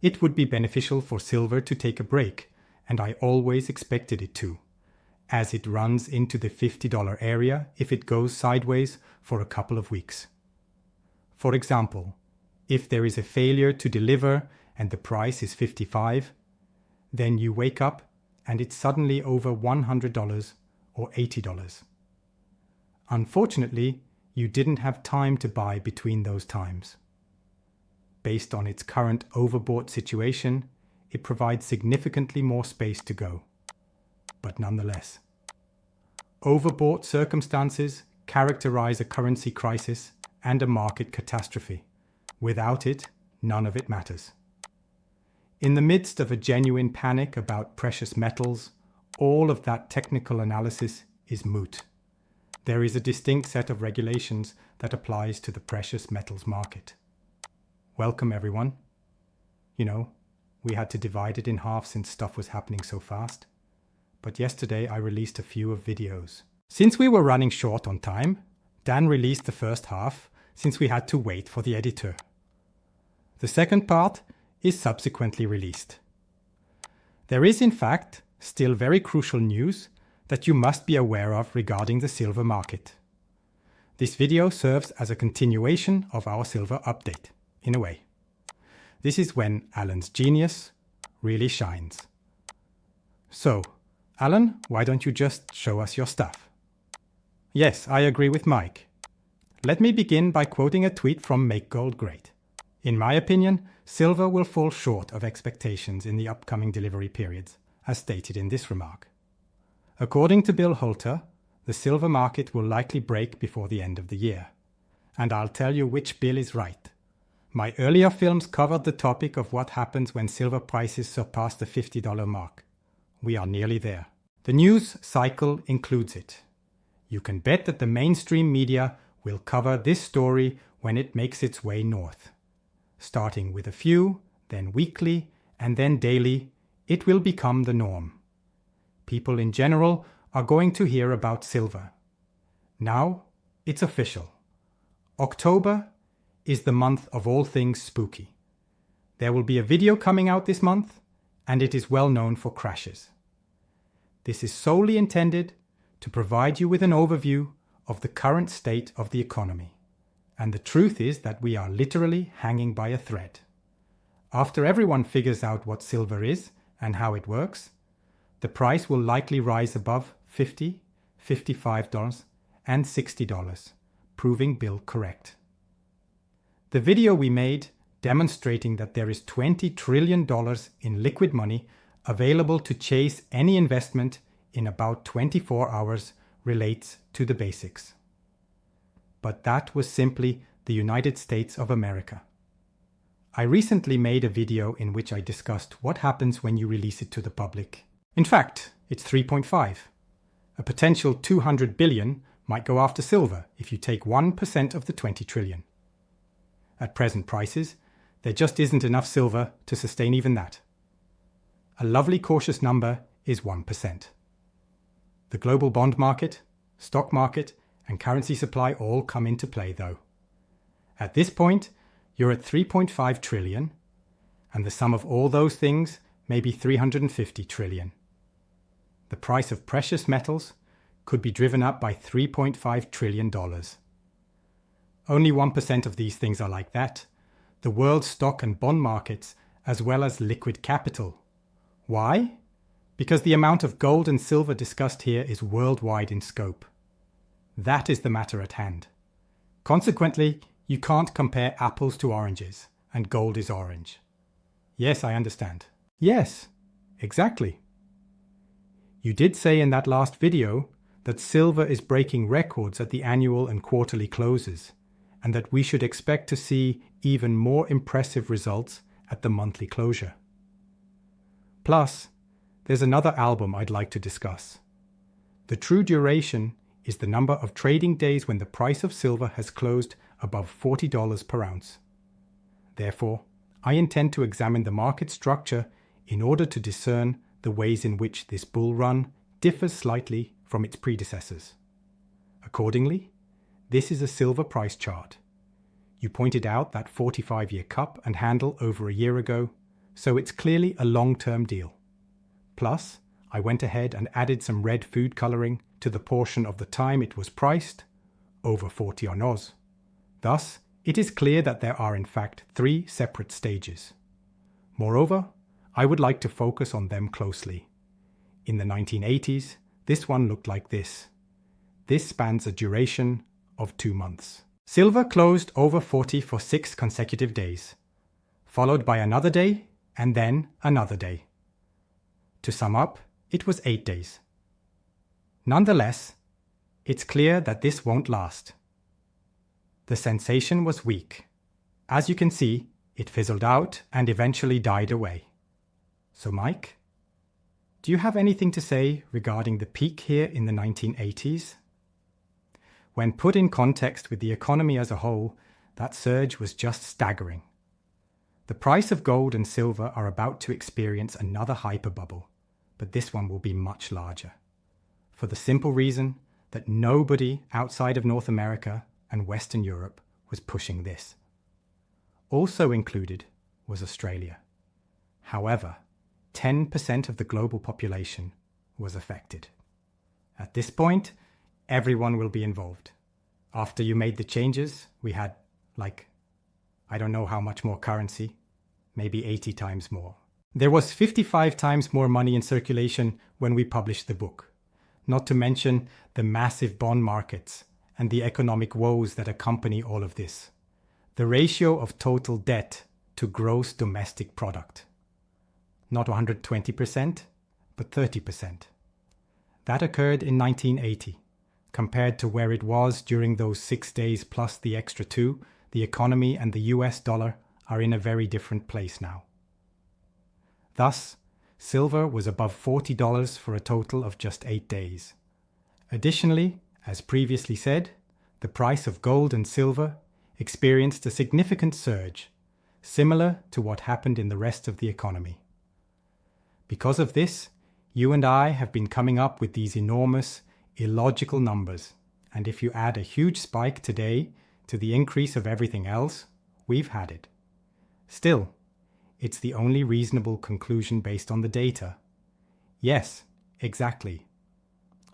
It would be beneficial for silver to take a break, and I always expected it to, as it runs into the $50 area if it goes sideways for a couple of weeks. For example, if there is a failure to deliver and the price is $55, then you wake up and it's suddenly over $100 or $80. Unfortunately, you didn't have time to buy between those times. Based on its current overbought situation, it provides significantly more space to go. But nonetheless, overbought circumstances characterize a currency crisis and a market catastrophe. Without it, none of it matters. In the midst of a genuine panic about precious metals, all of that technical analysis is moot. There is a distinct set of regulations that applies to the precious metals market. Welcome, everyone. We had to divide it in half since stuff was happening so fast. But yesterday I released a few of videos. Since we were running short on time, Dan released the first half since we had to wait for the editor. The second part is subsequently released. There is, in fact, still very crucial news that you must be aware of regarding the silver market. This video serves as a continuation of our silver update, in a way. This is when Alan's genius really shines. So, Alan, why don't you just show us your stuff? Yes, I agree with Mike. Let me begin by quoting a tweet from Make Gold Great. In my opinion, silver will fall short of expectations in the upcoming delivery periods, as stated in this remark. According to Bill Holter, the silver market will likely break before the end of the year. And I'll tell you which Bill is right. My earlier films covered the topic of what happens when silver prices surpass the $50 mark. We are nearly there. The news cycle includes it. You can bet that the mainstream media will cover this story when it makes its way north. Starting with a few, then weekly, and then daily, it will become the norm. People in general are going to hear about silver. Now, it's official. October is the month of all things spooky. There will be a video coming out this month, and it is well known for crashes. This is solely intended to provide you with an overview of the current state of the economy. And the truth is that we are literally hanging by a thread. After everyone figures out what silver is and how it works, the price will likely rise above $50, $55, and $60, proving Bill correct. The video we made demonstrating that there is $20 trillion in liquid money available to chase any investment in about 24 hours relates to the basics. But that was simply the United States of America. I recently made a video in which I discussed what happens when you release it to the public. In fact, it's 3.5. A potential 200 billion might go after silver if you take 1% of the 20 trillion. At present prices, there just isn't enough silver to sustain even that. A lovely cautious number is 1%. The global bond market, stock market, and currency supply all come into play though. At this point, you're at 3.5 trillion, and the sum of all those things may be 350 trillion. The price of precious metals could be driven up by $3.5 trillion. Only 1% of these things are like that. The world's stock and bond markets, as well as liquid capital. Why? Because the amount of gold and silver discussed here is worldwide in scope. That is the matter at hand. Consequently, you can't compare apples to oranges, and gold is orange. Yes, I understand. Yes, exactly. You did say in that last video that silver is breaking records at the annual and quarterly closes, and that we should expect to see even more impressive results at the monthly closure. Plus, there's another album I'd like to discuss. The true duration is the number of trading days when the price of silver has closed above $40 per ounce. Therefore, I intend to examine the market structure in order to discern the ways in which this bull run differs slightly from its predecessors. Accordingly, this is a silver price chart. You pointed out that 45-year cup and handle over a year ago, so it's clearly a long-term deal. Plus, I went ahead and added some red food coloring to the portion of the time it was priced, over 40 on Oz. Thus, it is clear that there are in fact 3 separate stages. Moreover, I would like to focus on them closely. In the 1980s, this one looked like this. This spans a duration of 2 months. Silver closed over 40 for 6 consecutive days, followed by another day and then another day. To sum up, it was 8 days. Nonetheless, it's clear that this won't last. The sensation was weak. As you can see, it fizzled out and eventually died away. So Mike, do you have anything to say regarding the peak here in the 1980s? When put in context with the economy as a whole, that surge was just staggering. The price of gold and silver are about to experience another hyperbubble, but this one will be much larger. For the simple reason that nobody outside of North America and Western Europe was pushing this. Also included was Australia. However, 10% of the global population was affected. At this point, everyone will be involved. After you made the changes, we had, I don't know how much more currency, maybe 80 times more. There was 55 times more money in circulation when we published the book, not to mention the massive bond markets and the economic woes that accompany all of this. The ratio of total debt to gross domestic product. Not 120%, but 30%. That occurred in 1980. Compared to where it was during those 6 days plus the extra 2, the economy and the US dollar are in a very different place now. Thus, silver was above $40 for a total of just 8 days. Additionally, as previously said, the price of gold and silver experienced a significant surge, similar to what happened in the rest of the economy. Because of this, you and I have been coming up with these enormous, illogical numbers, and if you add a huge spike today to the increase of everything else, we've had it. Still, it's the only reasonable conclusion based on the data. Yes, exactly.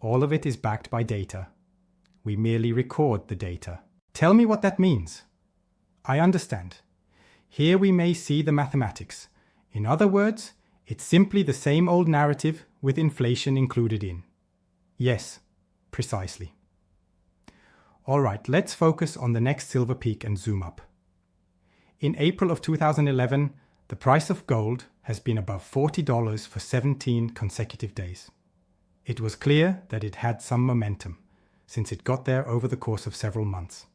All of it is backed by data. We merely record the data. Tell me what that means. I understand. Here we may see the mathematics. In other words, it's simply the same old narrative with inflation included in. Yes, precisely. All right, let's focus on the next silver peak and zoom up. In April of 2011, the price of gold has been above $40 for 17 consecutive days. It was clear that it had some momentum, since it got there over the course of several months.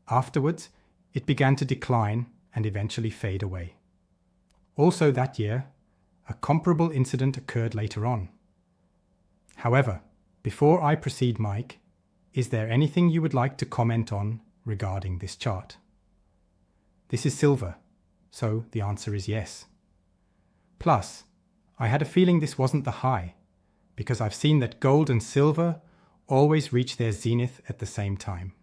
Afterwards, it began to decline and eventually fade away. Also that year, a comparable incident occurred later on. However, before I proceed, Mike, is there anything you would like to comment on regarding this chart? This is silver, so the answer is yes. Plus, I had a feeling this wasn't the high, because I've seen that gold and silver always reach their zenith at the same time.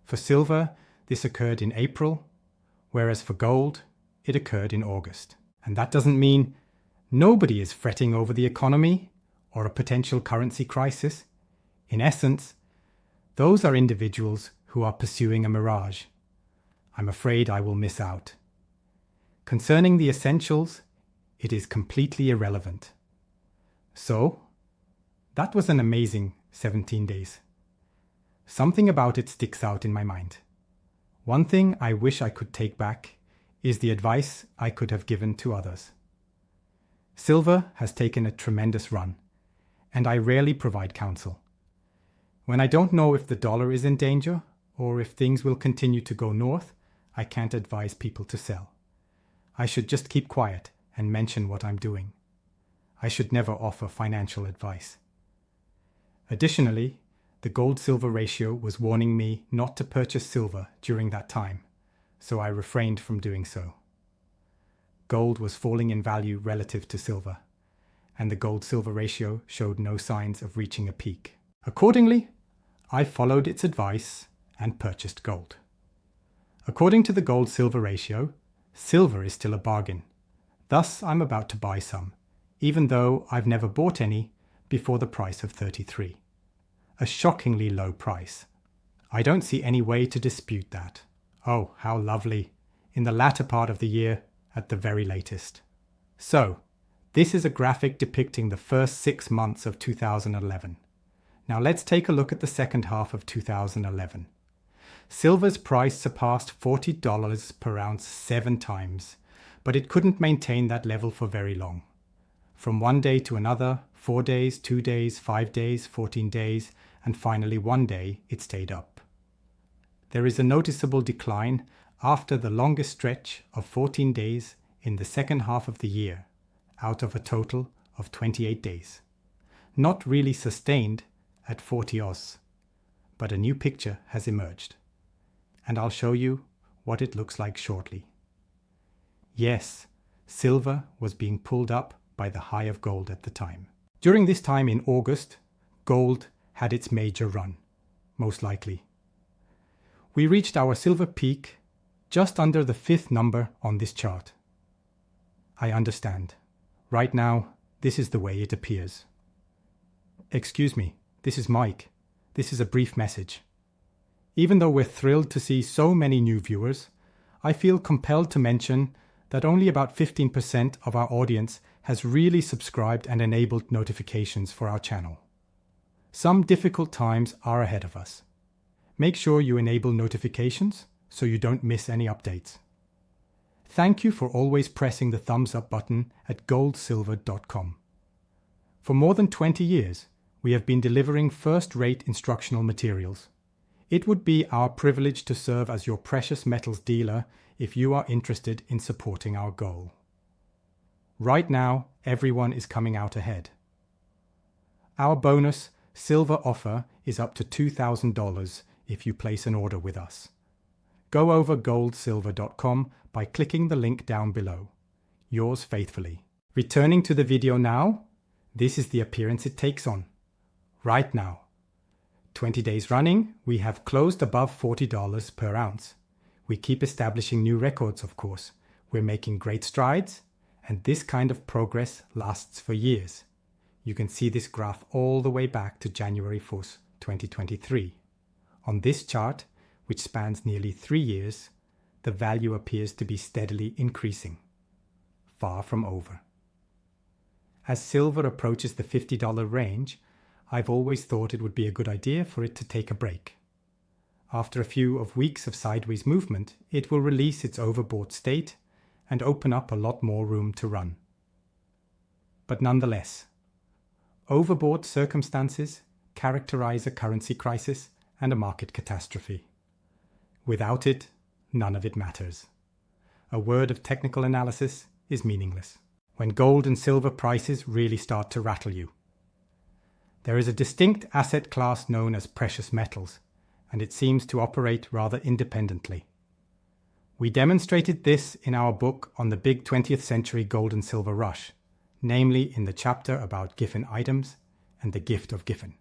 For silver, this occurred in April, whereas for gold, it occurred in August. And that doesn't mean nobody is fretting over the economy or a potential currency crisis. In essence, those are individuals who are pursuing a mirage. I'm afraid I will miss out. Concerning the essentials, it is completely irrelevant. So, that was an amazing 17 days. Something about it sticks out in my mind. One thing I wish I could take back is the advice I could have given to others. Silver has taken a tremendous run, and I rarely provide counsel. When I don't know if the dollar is in danger or if things will continue to go north, I can't advise people to sell. I should just keep quiet and mention what I'm doing. I should never offer financial advice. Additionally, the gold-silver ratio was warning me not to purchase silver during that time, so I refrained from doing so. Gold was falling in value relative to silver, and the gold-silver ratio showed no signs of reaching a peak. Accordingly, I followed its advice and purchased gold. According to the gold-silver ratio, silver is still a bargain, Thus, I'm about to buy some, even though I've never bought any before the price of 33. A shockingly low price. I don't see any way to dispute that. Oh, how lovely. In the latter part of the year, at the very latest. So, this is a graphic depicting the first 6 months of 2011. Now let's take a look at the second half of 2011. Silver's price surpassed $40 per ounce 7 times, but it couldn't maintain that level for very long. From one day to another, 4 days, 2 days, 5 days, 14 days, and finally one day, it stayed up. There is a noticeable decline after the longest stretch of 14 days in the second half of the year, out of a total of 28 days. Not really sustained at 40 Oz, but a new picture has emerged. And I'll show you what it looks like shortly. Yes, silver was being pulled up by the high of gold at the time. During this time in August, gold had its major run, most likely. We reached our silver peak just under the 5th number on this chart. I understand. Right now, this is the way it appears. Excuse me, this is Mike. This is a brief message. Even though we're thrilled to see so many new viewers, I feel compelled to mention that only about 15% of our audience has really subscribed and enabled notifications for our channel. Some difficult times are ahead of us. Make sure you enable notifications so you don't miss any updates. Thank you for always pressing the thumbs up button at goldsilver.com. For more than 20 years, we have been delivering first-rate instructional materials. It would be our privilege to serve as your precious metals dealer if you are interested in supporting our goal. Right now, everyone is coming out ahead. Our bonus silver offer is up to $2,000 if you place an order with us. Go over goldsilver.com by clicking the link down below. Yours faithfully. Returning to the video now, this is the appearance it takes on. Right now. 20 days running, we have closed above $40 per ounce. We keep establishing new records, of course. We're making great strides, and this kind of progress lasts for years. You can see this graph all the way back to January 4th, 2023. On this chart, which spans nearly 3 years, the value appears to be steadily increasing. Far from over. As silver approaches the $50 range, I've always thought it would be a good idea for it to take a break. After a few weeks of sideways movement, it will release its overbought state and open up a lot more room to run. But nonetheless, overbought circumstances characterize a currency crisis and a market catastrophe. Without it, none of it matters. A word of technical analysis is meaningless. When gold and silver prices really start to rattle you. There is a distinct asset class known as precious metals, and it seems to operate rather independently. We demonstrated this in our book on the big 20th century gold and silver rush, namely in the chapter about Giffen items and the gift of Giffen.